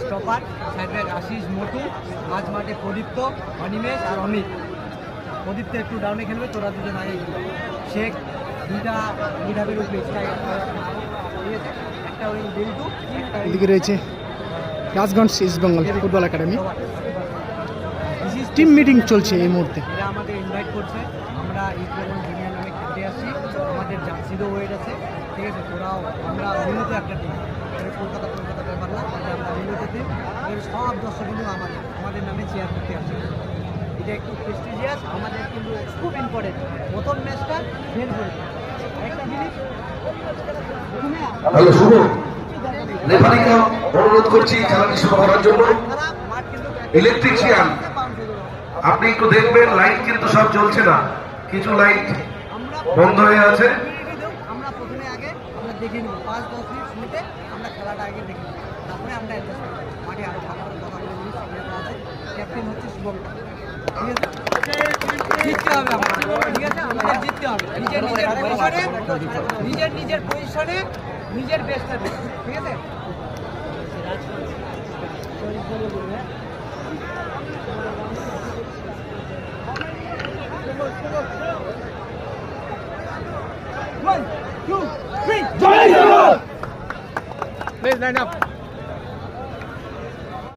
Stopper, side back Ashis, মোটু, মাঝ মাঠে প্রদীপ্ত, অনিমেষ আর অমিত। প্রদীপ্ত একটু ডাউনে খেলবে, তোরা দুজন আগে খেলবে। শেখ দুইটা মিডাবের উপরে ঠিক আছে, একটা ওই বেল্টু, এদিকে রয়েছে Rajganj east Bengal football academy. Team meeting চলছে এই মুহূর্তে। এরা আমাদের ইনভাইট করছে, আমরা ইস্ট বেঙ্গল জুনিয়র নামে খেলতে আসছি। আমাদের জার্সিরও ওয়েট আছে, ঠিক আছে। তোরাও আমরা মিলিত একটা টিম, কলকাতা ব্যাপার না, আমরা মিলিত টিম। সব দর্শক কিন্তু আমাদের নামে চেয়ার করতে আসছে। এটা একটু প্রেস্টিজিয়াস, আমাদের কিন্তু খুব ইম্পর্টেন্ট। প্রথম ম্যাচটা ফেল করে আরেকটা জিনিস রেফারিকে অনুরোধ করছি খেলাটি শুরু করার জন্য। ইলেকট্রিশিয়ান আপনি একটু দেখবেন, লাইট কিন্তু সব জ্বলছে না, কিছু লাইট বন্ধ হয়ে আছে। আমরা প্রথমে আগে আমরা দেখে নেব 5-10 মিনিট শুনতে, আমরা খেলাটা আগে দেখে নেব, তারপরে আমরা অ্যাডজাস্ট করব। মাঠে আরো ভালো করে কথা বলে নিই, সিগন্যাল আছে, ক্যাপ্টেন হচ্ছে শুভম, ঠিক আছে। জিততে হবে আমাদের, ঠিক আছে, আমাদের জিততে হবে। নিজের পজিশনে নিজের বেস্টটা দেবে, ঠিক আছে। One, two, three. Please line up.